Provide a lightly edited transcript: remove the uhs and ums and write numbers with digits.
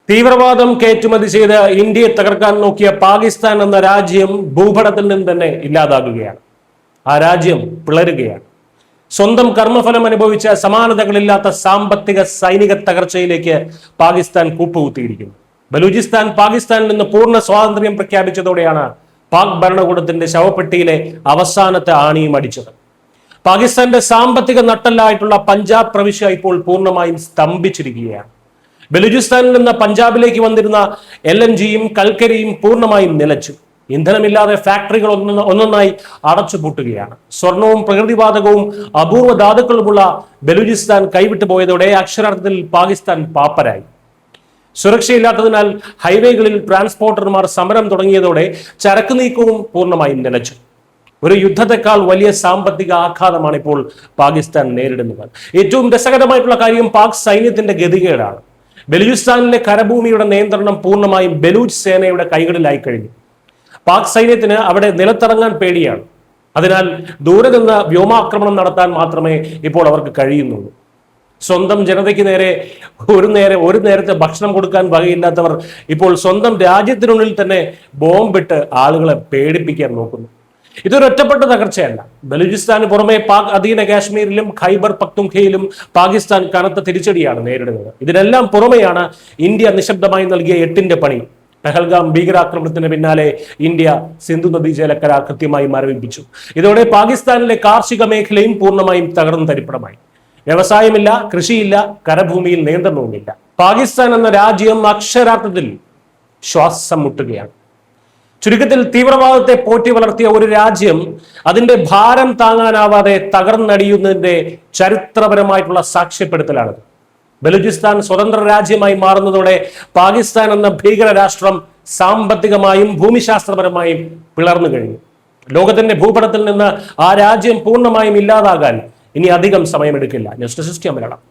തീവ്രവാദം കയറ്റുമതി ചെയ്ത് ഇന്ത്യയെ തകർക്കാൻ നോക്കിയ പാകിസ്ഥാൻ എന്ന രാജ്യം ഭൂപടത്തിൽ നിന്ന് തന്നെ ഇല്ലാതാകുകയാണ്. ആ രാജ്യം പിളരുകയാണ്. സ്വന്തം കർമ്മഫലം അനുഭവിച്ച സമാനതകളില്ലാത്ത സാമ്പത്തിക സൈനിക തകർച്ചയിലേക്ക് പാകിസ്ഥാൻ കൂപ്പുകുത്തിയിരിക്കുന്നു. ബലൂചിസ്ഥാൻ പാകിസ്ഥാനിൽ നിന്ന് പൂർണ്ണ സ്വാതന്ത്ര്യം പ്രഖ്യാപിച്ചതോടെയാണ് പാക് ഭരണകൂടത്തിന്റെ ശവപ്പെട്ടിയിലെ അവസാനത്തെ ആണിയും അടിച്ചത്. പാകിസ്ഥാന്റെ സാമ്പത്തിക നട്ടെല്ലായിട്ടുള്ള പഞ്ചാബ് പ്രവിശ്യ ഇപ്പോൾ പൂർണ്ണമായും സ്തംഭിച്ചിരിക്കുകയാണ്. ബലൂചിസ്ഥാനിൽ നിന്ന് പഞ്ചാബിലേക്ക് വന്നിരുന്ന LNGയും കൽക്കരിയും പൂർണ്ണമായും നിലച്ചു. ഇന്ധനമില്ലാതെ ഫാക്ടറികൾ ഒന്നൊന്നായി അടച്ചുപൂട്ടുകയാണ്. സ്വർണവും പ്രകൃതിവാതകവും അപൂർവ ധാതുക്കളുമുള്ള ബലൂചിസ്ഥാൻ കൈവിട്ടു പോയതോടെ അക്ഷരാർത്ഥത്തിൽ പാകിസ്ഥാൻ പാപ്പരായി. സുരക്ഷയില്ലാത്തതിനാൽ ഹൈവേകളിൽ ട്രാൻസ്പോർട്ടർമാർ സമരം തുടങ്ങിയതോടെ ചരക്ക് നീക്കവും പൂർണ്ണമായും നിലച്ചു. ഒരു യുദ്ധത്തെക്കാൾ വലിയ സാമ്പത്തിക ആഘാതമാണ് ഇപ്പോൾ പാകിസ്ഥാൻ നേരിടുന്നത്. ഏറ്റവും രസകരമായിട്ടുള്ള കാര്യം പാക് സൈന്യത്തിന്റെ ഗതികേടാണ്. ബലൂചിസ്ഥാനിലെ കരഭൂമിയുടെ നിയന്ത്രണം പൂർണ്ണമായും ബലൂച്ച് സേനയുടെ കൈകളിലായി കഴിഞ്ഞു. പാക് സൈന്യത്തിന് അവിടെ നിലത്തിറങ്ങാൻ പേടിയാണ്. അതിനാൽ ദൂരെ നിന്ന് വ്യോമാക്രമണം നടത്താൻ മാത്രമേ ഇപ്പോൾ അവർക്ക് കഴിയുന്നുള്ളൂ. സ്വന്തം ജനതയ്ക്ക് നേരെ ഒരു നേരത്തെ ഭക്ഷണം കൊടുക്കാൻ വകയില്ലാത്തവർ ഇപ്പോൾ സ്വന്തം രാജ്യത്തിനുള്ളിൽ തന്നെ ബോംബിട്ട് ആളുകളെ പേടിപ്പിക്കാൻ നോക്കുന്നു. ഇതൊരു ഒറ്റപ്പെട്ട തകർച്ചയല്ല. ബലൂചിസ്ഥാന് പുറമെ പാക് അധീന കാശ്മീരിലും ഖൈബർ പക്തുൻഖയിലും പാകിസ്ഥാൻ കനത്ത തിരിച്ചടിയാണ് നേരിടുന്നത്. ഇതിനെല്ലാം പുറമെയാണ് ഇന്ത്യ നിശബ്ദമായി നൽകിയ 8ന്റെ പണി. പെഹൽഗാം ഭീകരാക്രമണത്തിന് പിന്നാലെ ഇന്ത്യ സിന്ധു നദീജല കരാർ കൃത്യമായി മരവിപ്പിച്ചു. ഇതോടെ പാകിസ്ഥാനിലെ കാർഷിക മേഖലയും പൂർണ്ണമായും തകർന്നു തരിപ്പണമായി. വ്യവസായമില്ല, കൃഷിയില്ല, കരഭൂമിയിൽ നിയന്ത്രണവുമില്ല. പാകിസ്ഥാൻ എന്ന രാജ്യം അക്ഷരാർത്ഥത്തിൽ ശ്വാസം മുട്ടുകയാണ്. ചുരുക്കത്തിൽ തീവ്രവാദത്തെ പോറ്റി വളർത്തിയ ഒരു രാജ്യം അതിന്റെ ഭാരം താങ്ങാനാവാതെ തകർന്നടിയുന്നതിന്റെ ചരിത്രപരമായിട്ടുള്ള സാക്ഷ്യപ്പെടുത്തലാണിത്. ബലൂചിസ്ഥാൻ സ്വതന്ത്ര രാജ്യമായി മാറുന്നതോടെ പാകിസ്ഥാൻ എന്ന ഭീകര രാഷ്ട്രം സാമ്പത്തികമായും ഭൂമിശാസ്ത്രപരമായും പിളർന്നു കഴിഞ്ഞു. ലോകത്തിന്റെ ഭൂപടത്തിൽ നിന്ന് ആ രാജ്യം പൂർണ്ണമായും ഇല്ലാതാകാൻ ഇനി അധികം സമയമെടുക്കില്ല. News desk Malayalam.